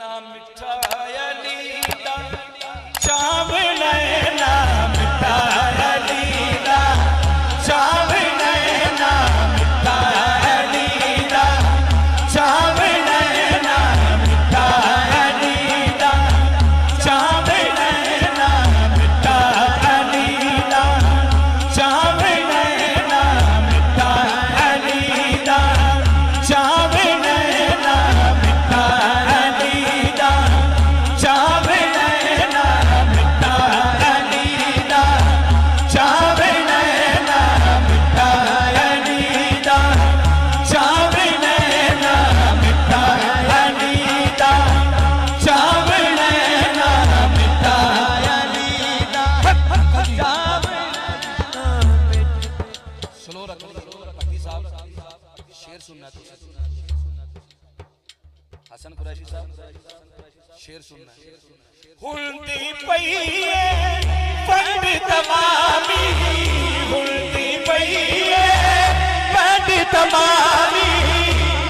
ना मिठा अली दा चाव नैना मिठा अली दा चाव नैना मिठा अली दा चाव नैना मिठा अली दा चाव नैना मिठा अली दा चाव नैना मिठा अली दा चाव नैना मिठा अली दा चाव नैना मिठा अली दा चाव नैना मिठा अली दा चाव नैना मिठा अली दा चाव नैना मिठा अली दा स्लो रख पट्टी साहब शेर सुनना है हसन कुरैशी साहब शेर सुनना है हुंदी पईए पंड तमामी हुंदी पईए पंड तमामी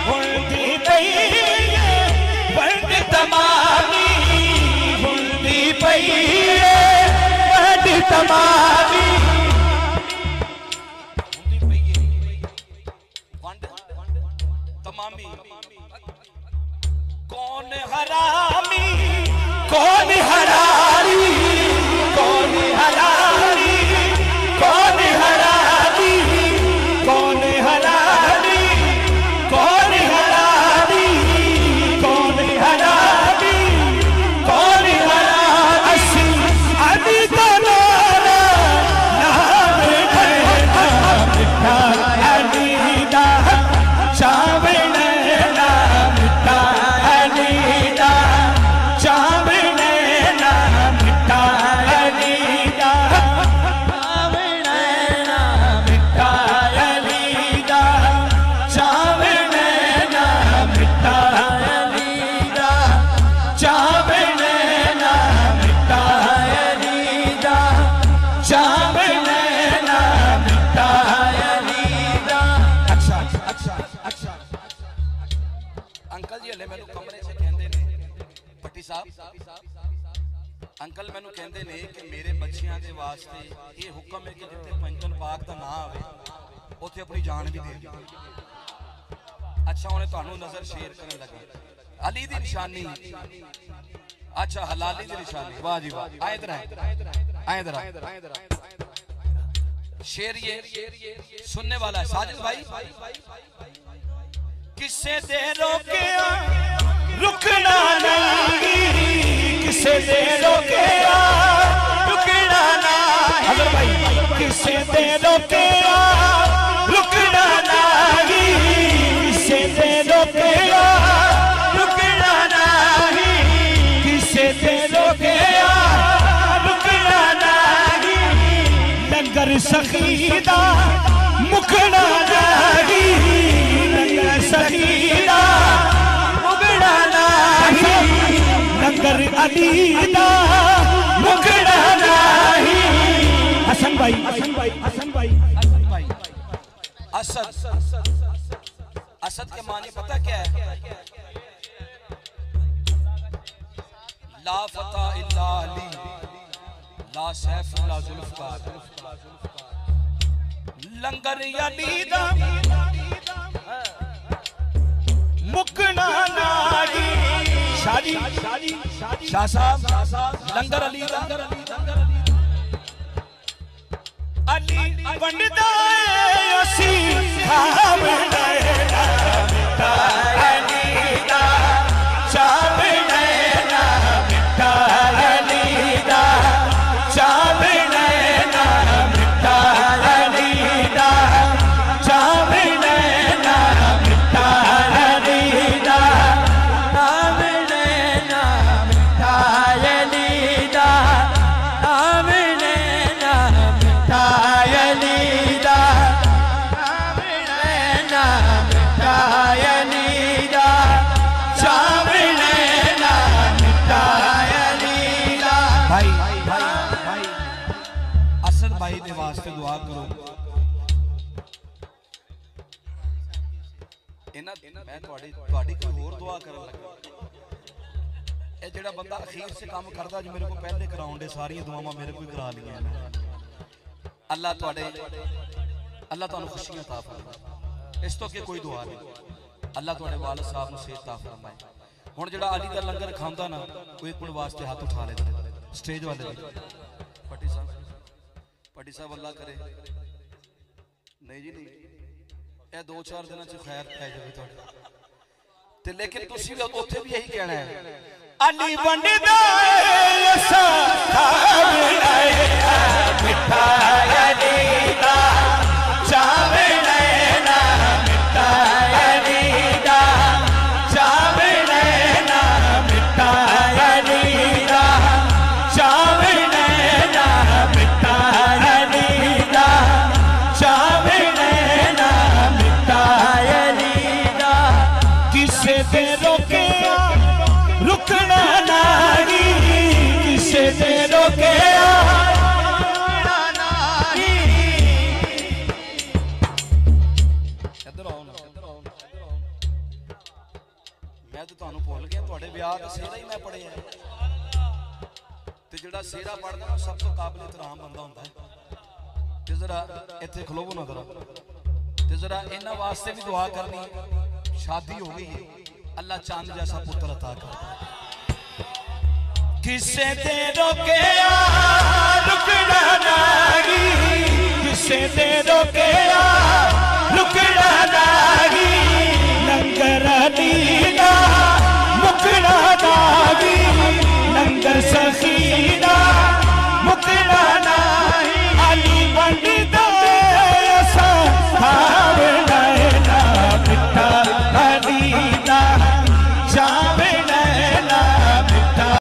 हुंदी पईए पंड तमामी हुंदी पईए पंड तमामी हुंदी पईए पंड तमामी कौन हरामी कौन हरारी कौन हरारी कौन हरारी कौन हरारी कौन हरारी कौन हरारी कौन हरारी अली का नारा नाम नैना मिठा अली दा चाव नैना मिठा अली दा चाव नैना मिठा अली दा चाव नैना मिठा अली दा चाव नैना मिठा अली दा चाव नैना मिठा अली दा चाव नैना मिठा अली दा अच्छा अच्छा अच्छा अंकल जी हले मैनू कमरे से कहंदे ने पट्टी साहब अंकल मैनू कहंदे ने कि मेरे बच्चियां दे वास्ते ये हुक्म है कि जिथे पंचन पाक दा ना आवे उथे अपनी जान भी दे दियो। अच्छा हुणे तुहानू नजर शेर करन लगे अली दी निशानी अच्छा हलाली दी निशानी वाह जी वाह आए इधर आए इधर शेर ये सुनने वाला है साजिद भाई किसे दे रोके रुकना नहीं किसे दे रोके रुकना नहीं अगर भाई किसे दे रोके रुकना नहीं किसे दे रोके रुकना नहीं किसे दे रोके रुकना नहीं लंगर सखीदा मुकना नहीं लंगर सखीदा मुकना नहीं लंगर अली दा मुकना नहीं हसन भाई हसन भाई हसन भाई हसन भाई असद असद के माने पता क्या है ला फता इल्ला अली ला सैफ इल्ला जुल्फकार लंगर अली दा मुकना नहीं शादी शाह साहब लंगर अली दा अली पंडिता असी खाव नैना मिठा अली दा चाव नैना मिठा अली दा चाव नैना मिठा अली दा चाव नैना मिठा अली दा चाव नैना मिठा अली दा चाव नैना मिठा अली दा चाव नैना मिठा अली दा चाव नैना मिठा अली दा भाई भाई असद भाई दे वास्ते दुआ करो इना मैं कोई होर दुआ करन लगा ये जेड़ा बंदा अखीर से काम करता जो मेरे को पहले कराउन दे सारी दुआवां मेरे को करा लिया। अल्लाह तुहाडे अल्लाह तुहानू खुशियां अता फरमाए। इस तो अगे कोई दुआ नहीं। अल्लाह तुहाडे वालिद साहब नू सेहत अता फरमाए। हुण जेड़ा अली दा लंगर खांदा ना वो एक मिनट वास्ते हाथ उठा ले स्टेज वाले पट्टी साहब अल्लाह करे नहीं जी नहीं ये 2-4 दिन च खैर पै जाए तुहाडे ते लेकिन तुसीं भी उत्थे भी यही कहना है अली वंडदा मिठा अली दा चावे नैना मिठा अली दा चावे नैना मिठा अली दा चावे नैना मिठा अली दा चावे नैना मिठा अली दा किसे दे रोके रुकना नहीं किसे दे रोके मैं तो तुहानू भुल गया तुहाडे ब्याह ते सेहरा ही मैं पढ़िया ते जेड़ा सेहरा पढ़दा ना सब तो काबिल एहतराम बंदा हुंदा है ते जरा इत्थे खलोवो ना जरा ते जरा इन्हां वास्ते भी दुआ करनी शादी हो गई है अल्लाह चांद जैसा पुत्र अता कर किसे दे रोके रुकना नहीं किसे दे रोके रुकना नहीं लंगर दी